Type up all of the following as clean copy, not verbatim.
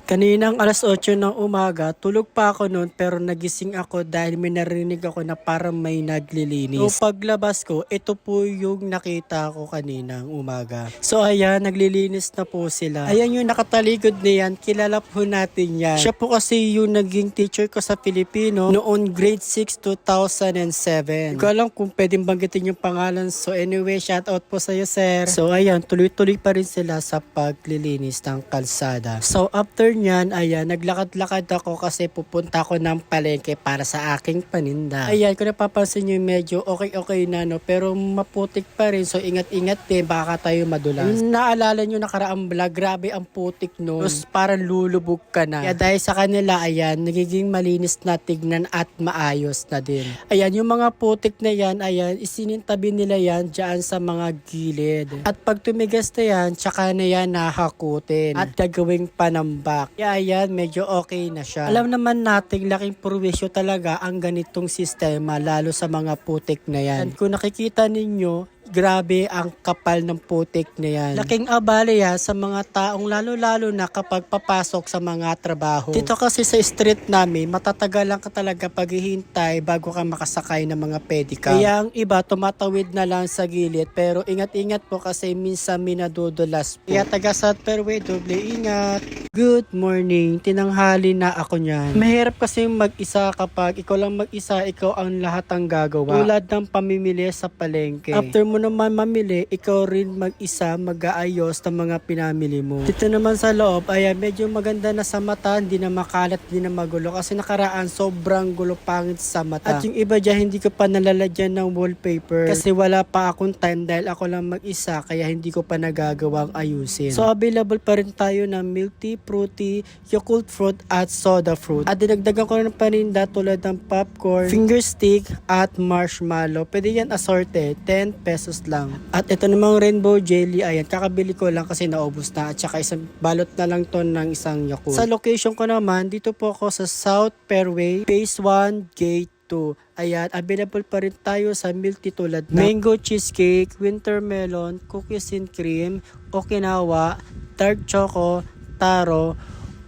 Kaninang alas 8 ng umaga, tulog pa ako noon pero nagising ako dahil may narinig ako na parang may naglilinis. So paglabas ko, ito po yung nakita ko kaninang umaga. So ayan, naglilinis na po sila. Ayan yung nakataligod na yan, kilala po natin yan. Siya po kasi yung naging teacher ko sa Filipino noon grade 6 2007. Hindi ko alam kung pwedeng banggitin yung pangalan. So anyway, shout out po sa'yo sir. So ayan, tuloy-tuloy pa rin sila sa paglilinis ng kalsada. So after nyan, ayan, naglakad-lakad ako kasi pupunta ako ng palengke para sa aking paninda. Ayan, kung napapansin nyo, medyo okay na, no? Pero maputik pa rin, so ingat-ingat din, baka tayo madulas. Naalala nyo nakaraang vlog, grabe ang putik, no? Tapos parang lulubog ka na. Kaya dahil sa kanila, ayan, nagiging malinis na tignan at maayos na din. Ayan, yung mga putik na yan, ayan, isinintabi nila yan dyan sa mga gilid. At pag tumigas na yan, tsaka na yan nahakutin at gagawing panambak. Kaya ayan, medyo okay na siya. Alam naman natin, laking purwisyo talaga ang ganitong sistema, lalo sa mga putik na yan. And kung nakikita ninyo, grabe ang kapal ng putik na yan. Laking abala yan sa mga taong lalo-lalo na kapag papasok sa mga trabaho. Dito kasi sa street namin, matatagalan ka talaga paghihintay bago ka makasakay ng mga pedicab. Kaya ang iba tumatawid na lang sa gilid, pero ingat-ingat po kasi minsan minadudulas po. Kaya taga South Fairway, doble ingat. Good morning, tinanghali na ako niyan. Mahirap kasi mag-isa kapag ikaw lang mag-isa, ikaw ang lahat ang gagawa. Tulad ng pamimili sa palengke. After mo naman mamili, ikaw rin mag-isa mag-aayos ng mga pinamili mo. Dito naman sa loob, ayan, medyo maganda na sa mata, hindi na makalat, hindi na magulo. Kasi nakaraan, sobrang gulo pangit sa mata. At yung iba dyan, hindi ko pa nalalagyan ng wallpaper. Kasi wala pa akong time dahil ako lang mag-isa, kaya hindi ko pa nagagawang ayusin. So, available pa rin tayo ng milk tea, fruity, Yakult fruit, at soda fruit. At dinagdagan ko ng paninda tulad ng popcorn, finger stick, at marshmallow. Pwede yan assorted, 10 pesos lang. At ito namang rainbow jelly, ayan, kakabili ko lang kasi naubos na. At saka isang balot na lang to ng isang Yakult. Sa location ko naman, dito po ako sa South Fairway, Phase 1, Gate 2. Ayan, available pa rin tayo sa milk tea tulad ng mango cheesecake, winter melon, cookies and cream, Okinawa, dark choco, taro,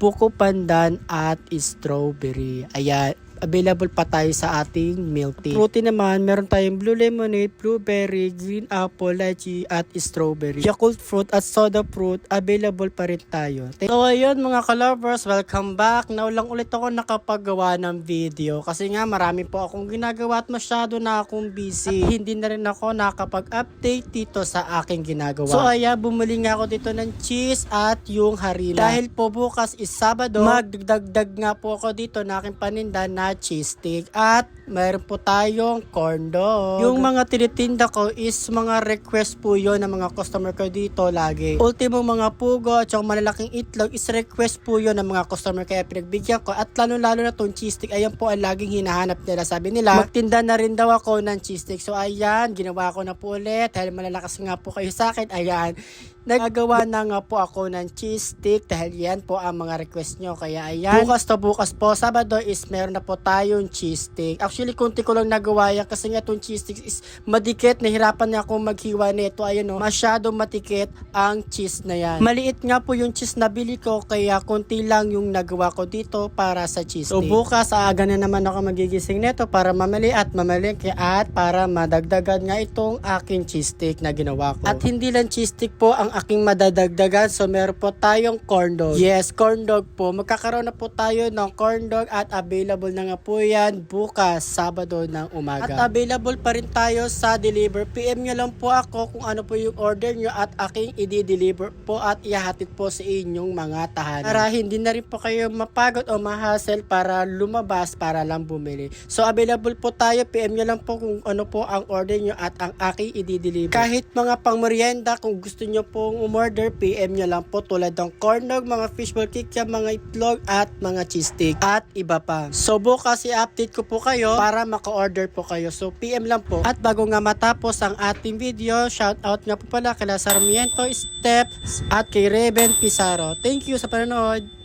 buko pandan, at strawberry. Ayan, available pa tayo sa ating milk tea. Fruity naman, meron tayong blue lemonade, blueberry, green apple, lychee, at strawberry. Yakult fruit at soda fruit, available pa rin tayo. So ayun mga ka-lovers, welcome back. Naulang ulit ako nakapagawa ng video kasi nga marami po akong ginagawa at masyado na akong busy. At hindi na rin ako nakapag-update dito sa aking ginagawa. So ayan, bumili nga ako dito ng cheese at yung harina. Dahil po bukas is Sabado, magdagdag nga po ako dito na aking paninda na cheese stick at mayroon po tayong corn dog. Yung mga tinitinda ko is mga request po yon ng mga customer ko dito lagi. Ultimo mga pugo at yung malalaking itlog is request po yon ng mga customer kaya pinagbigyan ko at lalo na tong cheese stick. Ayan po ang laging hinahanap nila. Sabi nila, magtinda na rin daw ako ng cheese stick. So ayan, ginawa ko na po ulit dahil malalakas nga po kayo sa akin. Ayan, nagagawa na nga po ako ng cheese stick dahil yan po ang mga request nyo. Kaya ayan, bukas po, Sabado is meron na po tayong cheese stick. Actually, kunti ko lang nagawa yan kasi nga itong cheese stick is madikit. Nahirapan na akong maghiwa nito. Ayan o, masyadong matikit ang cheese na yan. Maliit nga po yung cheese na bili ko kaya kunti lang yung nagawa ko dito para sa cheese stick. So bukas, aga na naman ako magigising nito para mamali at mamalingki at para madagdagan nga itong aking cheese stick na ginawa ko. At hindi lang cheese stick po ang aking madadagdagan. So meron po tayong corn dog. Yes, corn dog po. Magkakaroon na po tayo ng corn dog at available na nga po yan bukas, Sabado ng umaga. At available pa rin tayo sa deliver. PM nyo lang po ako kung ano po yung order nyo at aking i-deliver po at ihahatid po sa inyong mga tahanan. Para hindi na rin po kayo mapagod o mahassle para lumabas para lang bumili. So available po tayo. PM nyo lang po kung ano po ang order nyo at ang aking i-deliver. Kahit mga pang-merienda, kung gusto nyo pong umorder, PM nyo lang po tulad ng corn dog, mga fishball kikya, mga itlog at mga cheese stick at iba pa. So bukas i-update ko po kayo para maka-order po kayo. So PM lang po. At bago nga matapos ang ating video, shout out nga po pala kay Sarmiento Steps at kay Reben Pizarro. Thank you sa panonood.